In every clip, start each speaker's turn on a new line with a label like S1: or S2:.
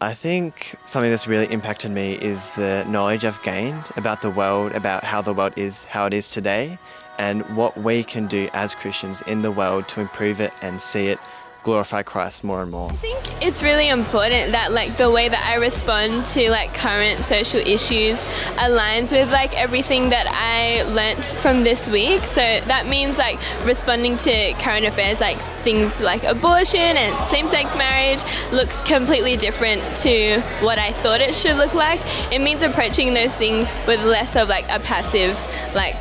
S1: I think something that's really impacted me is the knowledge I've gained about the world, about how the world is, how it is today, and what we can do as Christians in the world to improve it and see it glorify Christ more and more.
S2: I think it's really important that the way that I respond to current social issues aligns with everything that I learnt from this week. So that means responding to current affairs things like abortion and same-sex marriage looks completely different to what I thought it should look like. It means approaching those things with less of a passive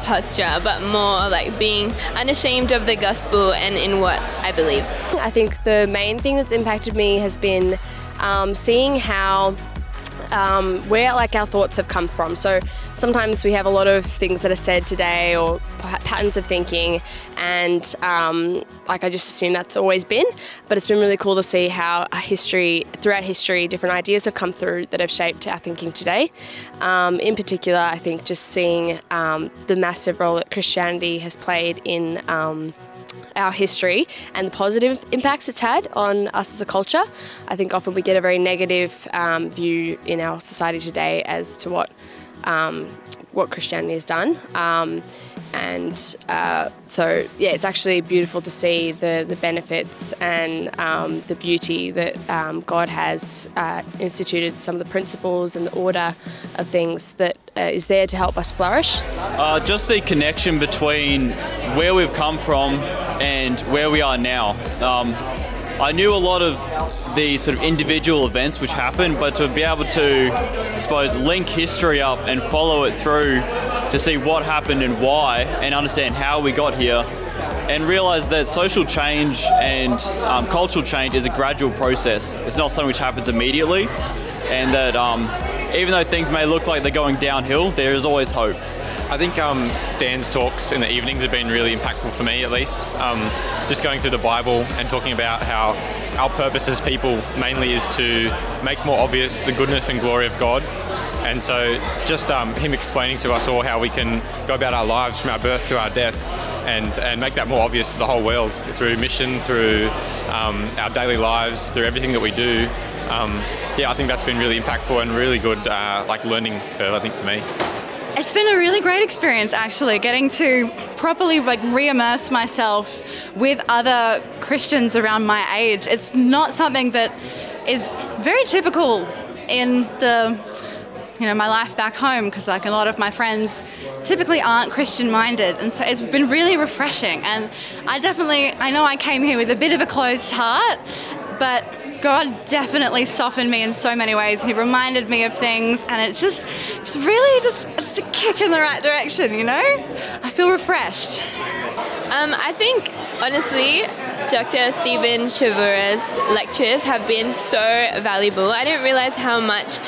S2: posture, but more being unashamed of the gospel and in what I believe.
S3: I think the main thing that's impacted me has been seeing how where our thoughts have come from. So sometimes we have a lot of things that are said today or patterns of thinking, and I just assume that's always been, but it's been really cool to see how throughout history, different ideas have come through that have shaped our thinking today. In particular, I think just seeing the massive role that Christianity has played in our history and the positive impacts it's had on us as a culture. I think often we get a very negative view in our society today as to what Christianity has done. So it's actually beautiful to see the benefits and the beauty that God has instituted, some of the principles and the order of things that is there to help us flourish.
S4: Just the connection between where we've come from and where we are now. I knew a lot of the sort of individual events which happened, but to be able to, I suppose, link history up and follow it through to see what happened and why, and understand how we got here, and realise that social change and cultural change is a gradual process. It's not something which happens immediately, and that even though things may look like they're going downhill, there is always hope.
S5: I think Dan's talks in the evenings have been really impactful for me, at least. Just going through the Bible and talking about how our purpose as people mainly is to make more obvious the goodness and glory of God. And so just him explaining to us all how we can go about our lives from our birth to our death and make that more obvious to the whole world through mission, through our daily lives, through everything that we do. I think that's been really impactful and really good learning curve, I think, for me.
S6: It's been a really great experience, actually, getting to properly re-immerse myself with other Christians around my age. It's not something that is very typical in my life back home, because a lot of my friends typically aren't Christian-minded, and so it's been really refreshing. And I know I came here with a bit of a closed heart, but God definitely softened me in so many ways. He reminded me of things, and it's a kick in the right direction, I feel refreshed.
S2: I think, honestly, Dr. Stephen Chavura's lectures have been so valuable. I didn't realize how much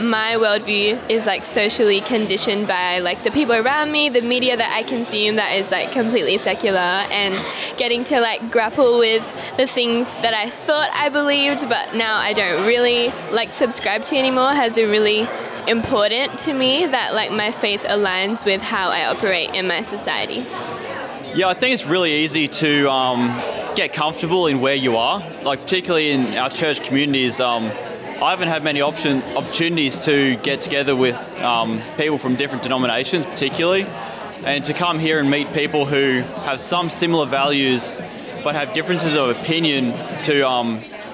S2: my worldview is socially conditioned by the people around me, the media that I consume that is completely secular, and getting to grapple with the things that I thought I believed but now I don't really subscribe to anymore has been really important to me, that my faith aligns with how I operate in my society.
S4: Yeah, I think it's really easy to get comfortable in where you are, particularly in our church communities. I haven't had many opportunities to get together with people from different denominations particularly, and to come here and meet people who have some similar values but have differences of opinion, to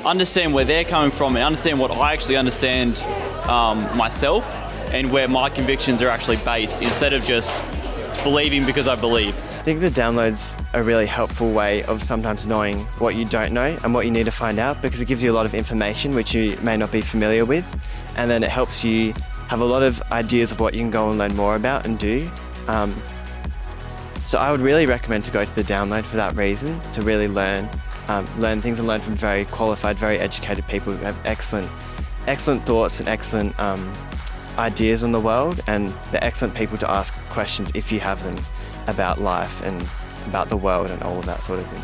S4: understand where they're coming from and understand what I actually understand myself and where my convictions are actually based, instead of just believing because I believe.
S1: I think the download's a really helpful way of sometimes knowing what you don't know and what you need to find out, because it gives you a lot of information which you may not be familiar with, and then it helps you have a lot of ideas of what you can go and learn more about and do. So I would really recommend to go to the download for that reason, to really learn things and learn from very qualified, very educated people who have excellent thoughts and excellent ideas on the world, and they're excellent people to ask questions if you have them about life and about the world and all of that sort of thing.